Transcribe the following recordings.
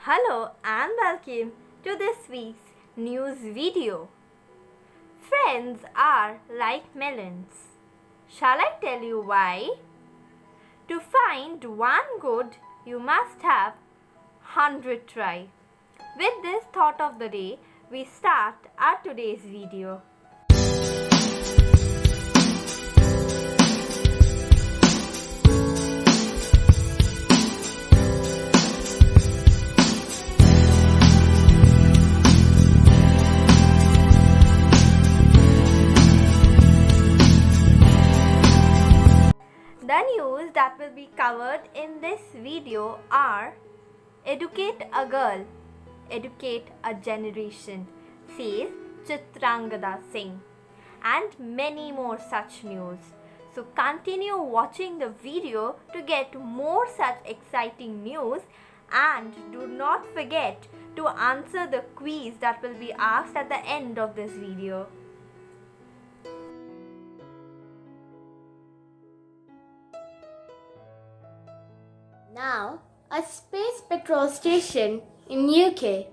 Hello and welcome to this week's news video. Friends are like melons. Shall I tell you why? To find one good, you must have 100 try. With this thought of the day, we start our today's video. The news that will be covered in this video are: Educate a girl, educate a generation, says Chitrangada Singh, and many more such news. So continue watching the video to get more such exciting news, and do not forget to answer the quiz that will be asked at the end of this video. Now, a space petrol station in UK.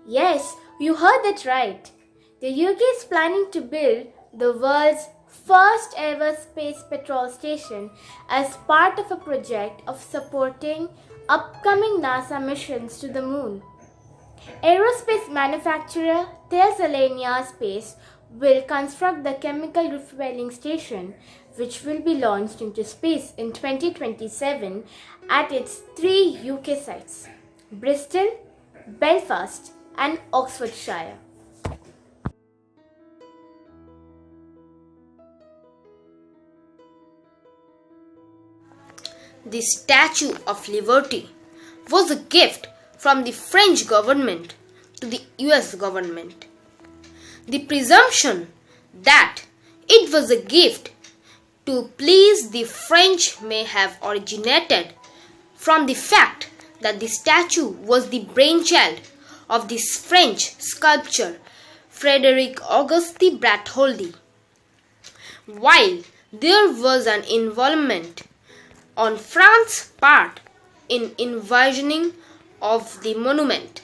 Yes, you heard that right. The UK is planning to build the world's first ever space petrol station as part of a project of supporting upcoming NASA missions to the moon. Aerospace manufacturer Thessalania Space will construct the chemical refueling station, which will be launched into space in 2027 at its 3 UK sites: Bristol, Belfast and Oxfordshire. The Statue of Liberty was a gift from the French government to the US government. The presumption that it was a gift to please the French may have originated from the fact that the statue was the brainchild of the French sculptor Frederic Auguste Bartholdi. While there was an involvement on France's part in envisioning of the monument,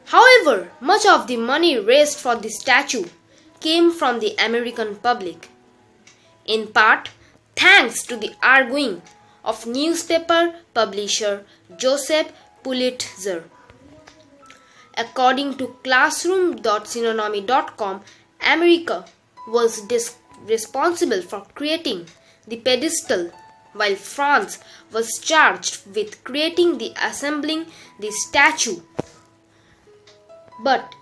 however, much of the money raised for the statue came from the American public, in part thanks to the arguing of newspaper publisher Joseph Pulitzer. According to classroom.synonomy.com, America was responsible for creating the pedestal, while France was charged with creating the assembling the statue. But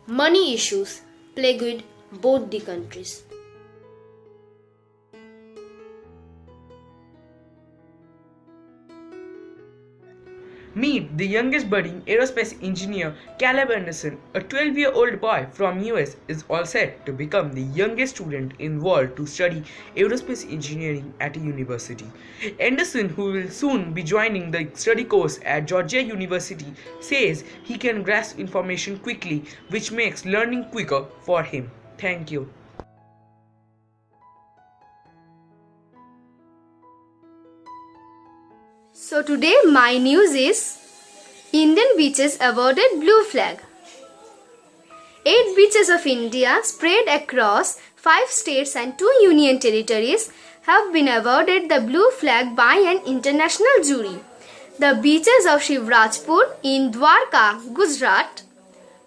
money issues plagued both the countries. Meet the youngest budding aerospace engineer, Caleb Anderson. A 12-year-old boy from US is all set to become the youngest student in the world to study aerospace engineering at a university. Anderson, who will soon be joining the study course at Georgia University, says he can grasp information quickly, which makes learning quicker for him. Thank you. So today my news is Indian beaches awarded Blue Flag. 8 beaches of India spread across 5 states and 2 union territories have been awarded the Blue Flag by an international jury. The beaches of Shivrajpur in Dwarka, Gujarat,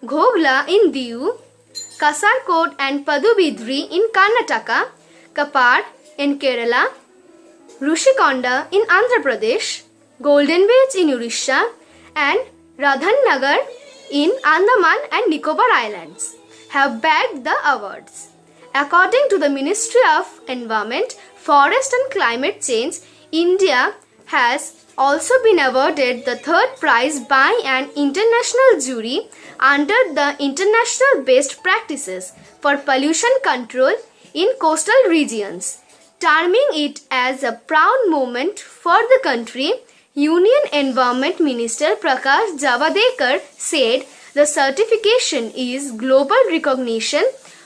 Ghogla in Diu, Kasarkot and Padubidri in Karnataka, Kapad in Kerala, Rushikonda in Andhra Pradesh, Golden Beach in Odisha and Radhannagar in Andaman and Nicobar Islands have bagged the awards. According to the Ministry of Environment, Forest and Climate Change, India has also been awarded the 3rd prize by an international jury under the International Best Practices for Pollution Control in Coastal Regions. Terming it as a proud moment for the country, Union Environment Minister Prakash Javadekar said the certification is global recognition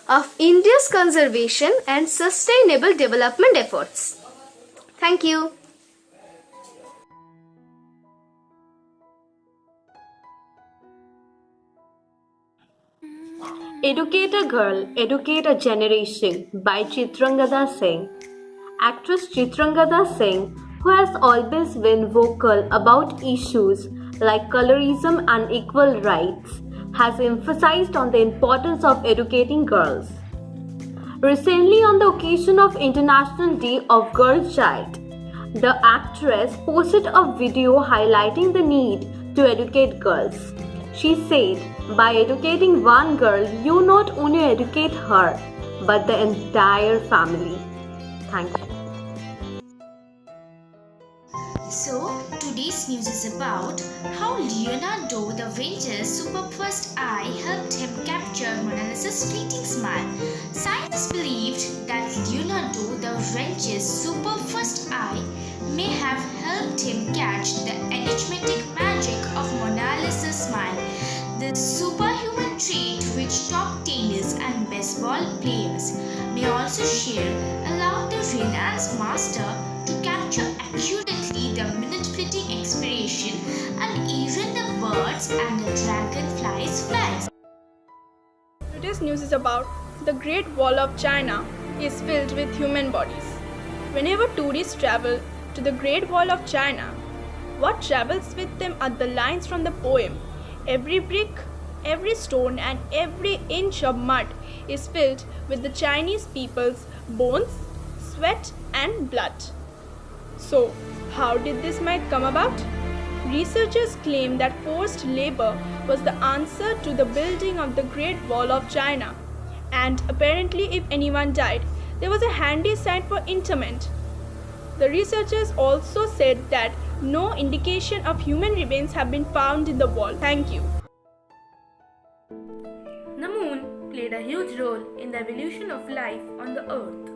of India's conservation and sustainable development efforts. Thank you. Educate a Girl, Educate a Generation by Chitrangada Singh. Actress Chitrangada Singh, who has always been vocal about issues like colorism and equal rights, has emphasized on the importance of educating girls. Recently, on the occasion of International Day of Girl Child, the actress posted a video highlighting the need to educate girls. She said, by educating one girl, you not only educate her, but the entire family. Thank you. So, today's news is about how Leonardo da Vinci's superb first eye helped him capture Mona Lisa's fleeting smile. Scientists believed that Leonardo da Vinci's superb first eye may have helped him catch the enigmatic magic of Mona Lisa's smile. This superhuman trait, which top tennis and baseball players may also share, allowed the Renaissance master to capture accurately the minute-fleeting expiration and even the birds and the dragonflies' flies. Today's news is about the Great Wall of China is filled with human bodies. Whenever tourists travel to the Great Wall of China, what travels with them are the lines from the poem. Every brick, every stone and every inch of mud is filled with the Chinese people's bones, sweat and blood. So, how did this might come about? Researchers claim that forced labor was the answer to the building of the Great Wall of China. And apparently, if anyone died, there was a handy site for interment. The researchers also said that no indication of human remains have been found in the wall. Thank you. The moon played a huge role in the evolution of life on the earth,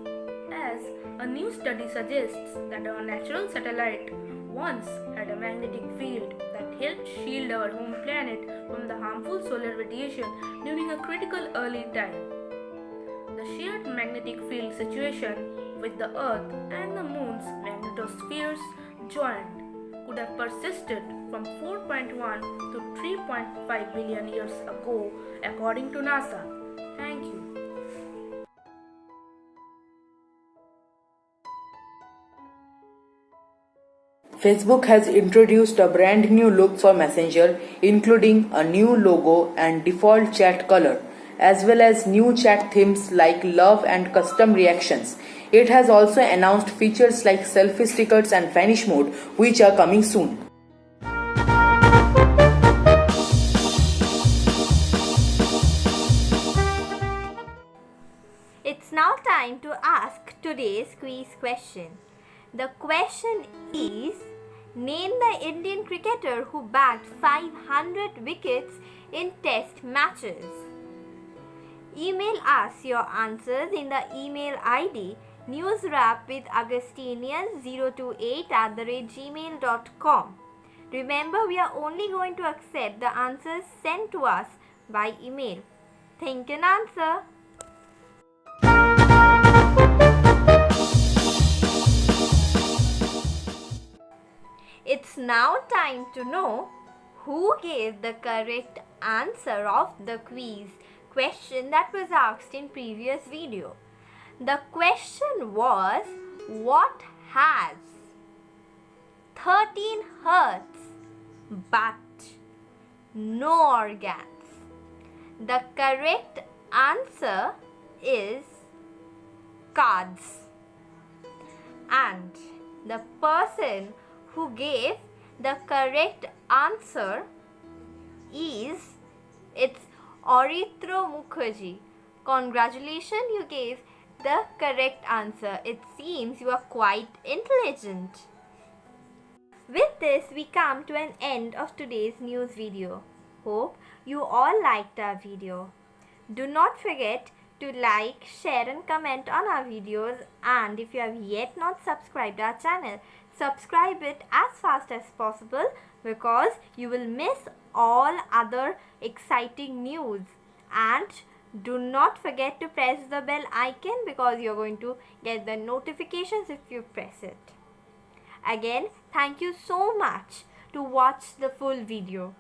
as a new study suggests that our natural satellite once had a magnetic field that helped shield our home planet from the harmful solar radiation during a critical early time. The shared magnetic field situation with the Earth and the Moon's magnetospheres joined could have persisted from 4.1 to 3.5 billion years ago, according to NASA. Thank you. Facebook has introduced a brand new look for Messenger, including a new logo and default chat color, as well as new chat themes like love and custom reactions. It has also announced features like selfie stickers and vanish mode, which are coming soon. It's now time to ask today's quiz question. The question is, name the Indian cricketer who bagged 500 wickets in test matches. Email us your answers in the email ID newswrapwithagustinian028@gmail.com. Remember, we are only going to accept the answers sent to us by email. Think and answer. It's now time to know who gave the correct answer of the quiz question that was asked in previous video. The question was, what has 13 hearts but no organs? The correct answer is cards. And the person who gave the correct answer is, it's Orithro Mukherjee. Congratulations, you gave the correct answer. It seems you are quite intelligent. With this, we come to an end of today's news video. Hope you all liked our video. Do not forget to like, share and comment on our videos, and if you have yet not subscribed our channel, subscribe it as fast as possible, because you will miss all other exciting news. And do not forget to press the bell icon, because you're going to get the notifications if you press it. Again, thank you so much to watch the full video.